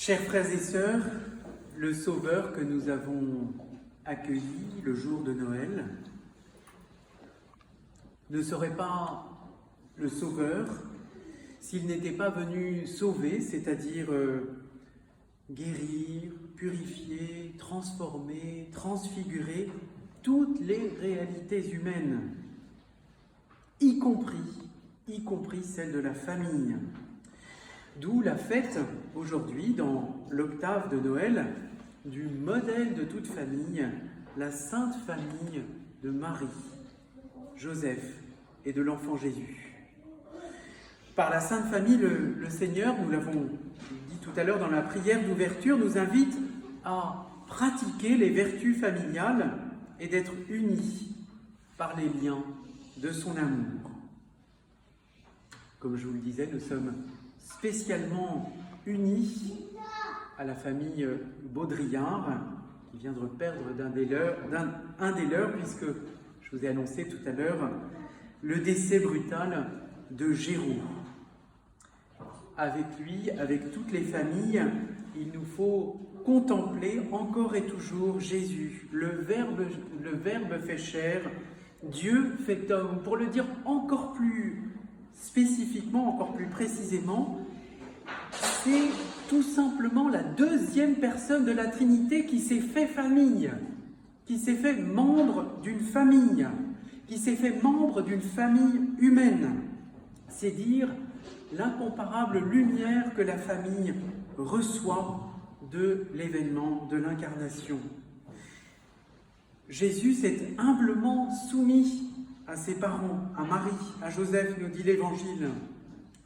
Chers frères et sœurs, le Sauveur que nous avons accueilli le jour de Noël ne serait pas le Sauveur s'il n'était pas venu sauver, c'est-à-dire guérir, purifier, transformer, transfigurer toutes les réalités humaines, y compris celle de la famille. D'où la fête aujourd'hui, dans l'octave de Noël, du modèle de toute famille, la Sainte Famille de Marie, Joseph et de l'enfant Jésus. Par la Sainte Famille, le Seigneur, nous l'avons dit tout à l'heure dans la prière d'ouverture, nous invite à pratiquer les vertus familiales et d'être unis par les liens de son amour. Comme je vous le disais, nous sommes spécialement unis à la famille Baudrillard, qui vient de perdre un des leurs, puisque je vous ai annoncé tout à l'heure le décès brutal de Géraud. Avec lui, avec toutes les familles, il nous faut contempler encore et toujours Jésus, le Verbe fait chair, Dieu fait homme. Pour le dire encore plus spécifiquement, encore plus précisément, c'est tout simplement la deuxième personne de la Trinité qui s'est fait famille, qui s'est fait membre d'une famille, qui s'est fait membre d'une famille humaine. C'est dire l'incomparable lumière que la famille reçoit de l'événement de l'incarnation. Jésus s'est humblement soumis à ses parents, à Marie, à Joseph, nous dit l'Évangile.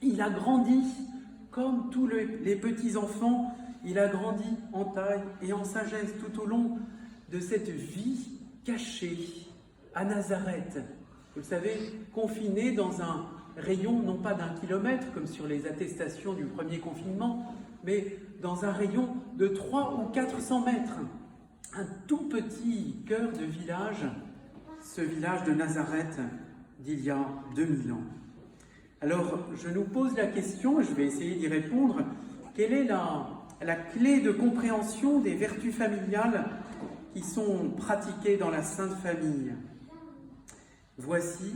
Il a grandi comme tous les petits-enfants, il a grandi en taille et en sagesse tout au long de cette vie cachée à Nazareth. Vous le savez, confiné dans un rayon non pas d'1 kilomètre, comme sur les attestations du premier confinement, mais dans un rayon de 300 ou 400 mètres. Un tout petit cœur de village, ce village de Nazareth d'il y a 2000 ans. Alors, je nous pose la question, et je vais essayer d'y répondre, quelle est la clé de compréhension des vertus familiales qui sont pratiquées dans la Sainte Famille? Voici,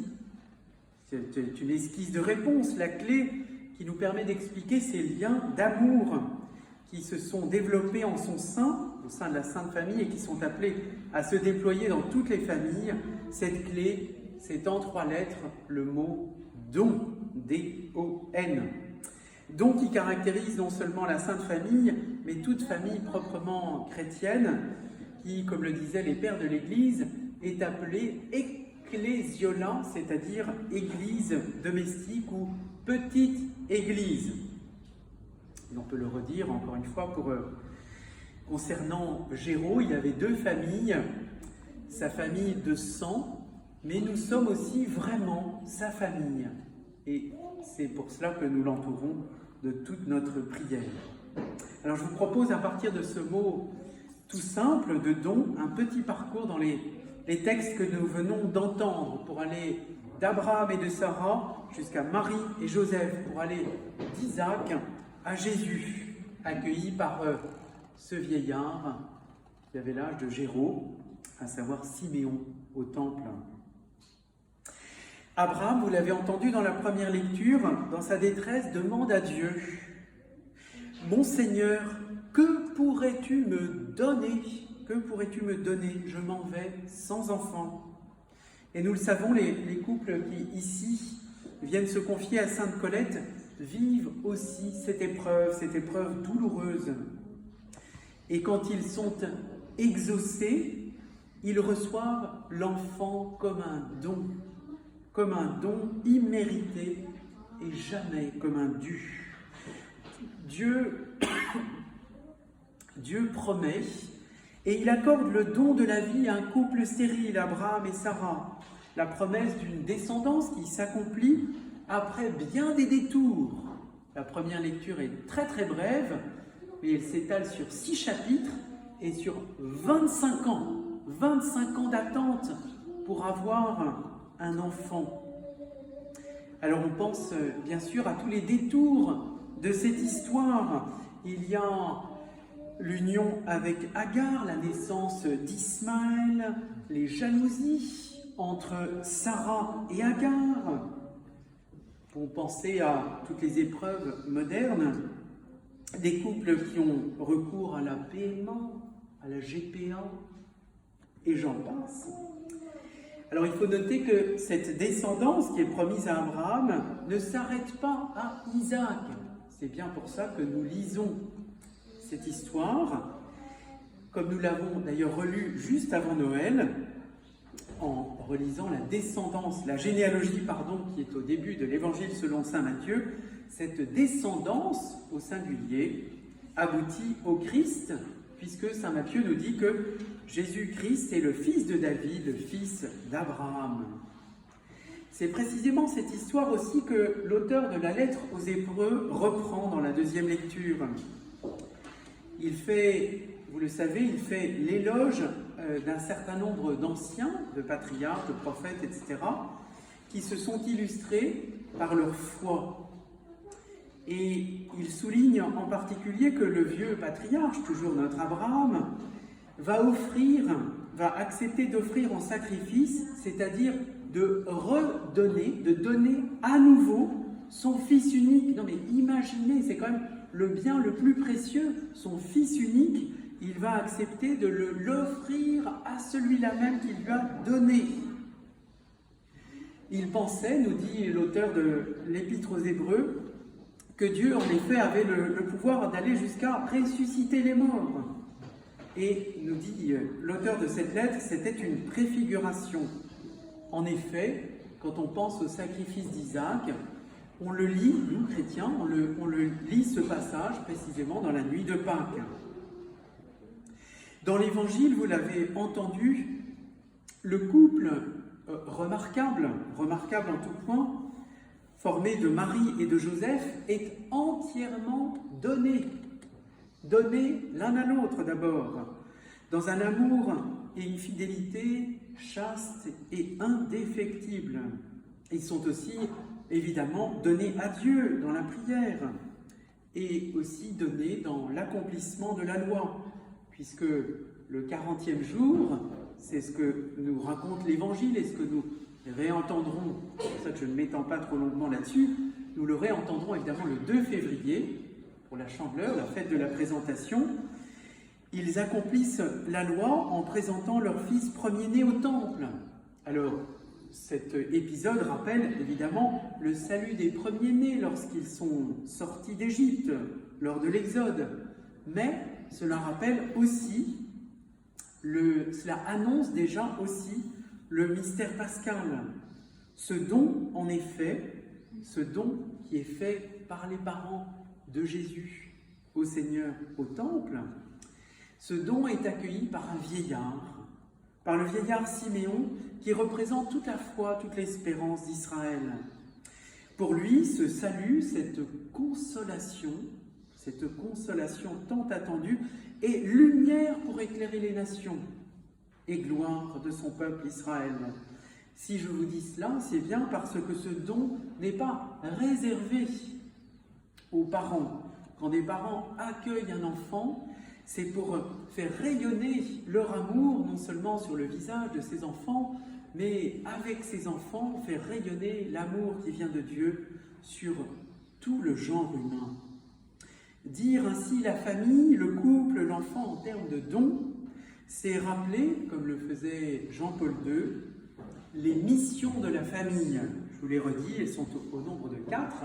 c'est une esquisse de réponse, la clé qui nous permet d'expliquer ces liens d'amour qui se sont développés en son sein, au sein de la Sainte Famille, et qui sont appelés à se déployer dans toutes les familles. Cette clé, c'est en 3 lettres le mot don, D-O-N. Don qui caractérise non seulement la Sainte Famille, mais toute famille proprement chrétienne, qui, comme le disaient les pères de l'Église, est appelée ecclésiola, c'est-à-dire église domestique ou petite église. Et on peut le redire encore une fois concernant Géraud, il y avait 2 familles, sa famille de sang, mais nous sommes aussi vraiment sa famille. Et c'est pour cela que nous l'entourons de toute notre prière. Alors je vous propose à partir de ce mot tout simple de don, un petit parcours dans les textes que nous venons d'entendre pour aller d'Abraham et de Sarah jusqu'à Marie et Joseph, pour aller d'Isaac à Jésus, accueilli par ce vieillard qui avait l'âge de Géraud, à savoir Siméon, au temple. Abraham, vous l'avez entendu dans la première lecture, dans sa détresse, demande à Dieu « Mon Seigneur, que pourrais-tu me donner ? Que pourrais-tu me donner ? Je m'en vais sans enfant. » Et nous le savons, les couples qui, ici, viennent se confier à Sainte Colette, vivent aussi cette épreuve douloureuse. Et quand ils sont exaucés, ils reçoivent l'enfant comme un don immérité et jamais comme un dû. Dieu promet et il accorde le don de la vie à un couple stérile, Abraham et Sarah, la promesse d'une descendance qui s'accomplit après bien des détours. La première lecture est très très brève, mais elle s'étale sur 6 chapitres et sur 25 ans d'attente pour avoir un enfant. Alors on pense bien sûr à tous les détours de cette histoire. Il y a l'union avec Agar, la naissance d'Ismaël, les jalousies entre Sarah et Agar. Pour penser à toutes les épreuves modernes, des couples qui ont recours à la PMA, à la GPA, et j'en passe. Alors il faut noter que cette descendance qui est promise à Abraham ne s'arrête pas à Isaac. C'est bien pour ça que nous lisons cette histoire, comme nous l'avons d'ailleurs relue juste avant Noël, en relisant la descendance, la généalogie, qui est au début de l'évangile selon saint Matthieu. Cette descendance, au singulier, aboutit au Christ, puisque saint Matthieu nous dit que Jésus-Christ est le fils de David, le fils d'Abraham. C'est précisément cette histoire aussi que l'auteur de la lettre aux Hébreux reprend dans la deuxième lecture. Il fait, vous le savez, il fait l'éloge d'un certain nombre d'anciens, de patriarches, de prophètes, etc., qui se sont illustrés par leur foi. Et il souligne en particulier que le vieux patriarche, toujours notre Abraham, va accepter d'offrir en sacrifice, c'est-à-dire de redonner, de donner à nouveau son fils unique. Non mais imaginez, c'est quand même le bien le plus précieux, son fils unique, il va accepter de l'offrir à celui-là même qu'il lui a donné. Il pensait, nous dit l'auteur de l'Épître aux Hébreux, que Dieu, en effet, avait le pouvoir d'aller jusqu'à ressusciter les morts. Et nous dit l'auteur de cette lettre, c'était une préfiguration. En effet, quand on pense au sacrifice d'Isaac, on le lit, nous chrétiens, on le lit ce passage précisément dans la nuit de Pâques. Dans l'Évangile, vous l'avez entendu, le couple remarquable en tout point, formé de Marie et de Joseph, est entièrement donné l'un à l'autre d'abord, dans un amour et une fidélité chaste et indéfectible. Ils sont aussi évidemment donnés à Dieu dans la prière et aussi donnés dans l'accomplissement de la loi, puisque le 40e jour, c'est ce que nous raconte l'Évangile et ce que nous réentendrons, c'est pour ça que je ne m'étends pas trop longuement là-dessus, nous le réentendrons évidemment le 2 février, pour la Chandeleur, la fête de la présentation. Ils accomplissent la loi en présentant leur fils premier-né au temple. Alors, cet épisode rappelle évidemment le salut des premiers-nés lorsqu'ils sont sortis d'Égypte, lors de l'Exode. Mais cela rappelle aussi, cela annonce déjà aussi le mystère pascal. Ce don, en effet, ce don qui est fait par les parents de Jésus au Seigneur au temple, ce don est accueilli par un vieillard, par le vieillard Siméon, qui représente toute la foi, toute l'espérance d'Israël. Pour lui, ce salut, cette consolation tant attendue, est lumière pour éclairer les nations et gloire de son peuple Israël. Si je vous dis cela, c'est bien parce que ce don n'est pas réservé aux parents. Quand des parents accueillent un enfant, c'est pour faire rayonner leur amour, non seulement sur le visage de ces enfants, mais avec ces enfants, faire rayonner l'amour qui vient de Dieu sur tout le genre humain. Dire ainsi la famille, le couple, l'enfant en termes de dons, c'est rappeler, comme le faisait Jean-Paul II, les missions de la famille. Je vous les redis, elles sont au nombre de 4,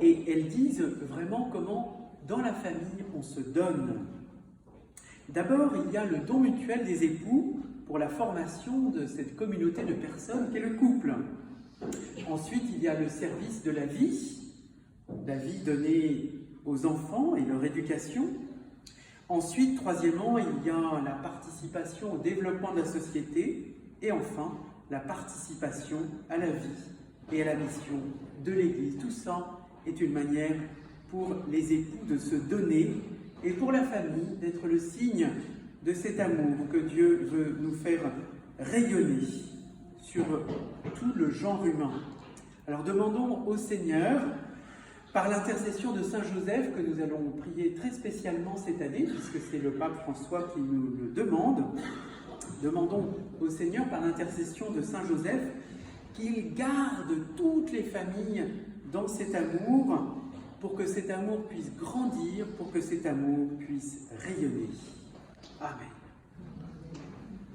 et elles disent vraiment comment, dans la famille, on se donne. D'abord, il y a le don mutuel des époux pour la formation de cette communauté de personnes qu'est le couple. Ensuite, il y a le service de la vie donnée aux enfants et leur éducation. Ensuite, troisièmement, il y a la participation au développement de la société. Et enfin, la participation à la vie et à la mission de l'Église. Tout ça est une manière pour les époux de se donner et pour la famille d'être le signe de cet amour que Dieu veut nous faire rayonner sur tout le genre humain. Alors demandons au Seigneur Par l'intercession de Saint Joseph, que nous allons prier très spécialement cette année, puisque c'est le pape François qui nous le demande, demandons au Seigneur, par l'intercession de Saint Joseph, qu'il garde toutes les familles dans cet amour, pour que cet amour puisse grandir, pour que cet amour puisse rayonner. Amen.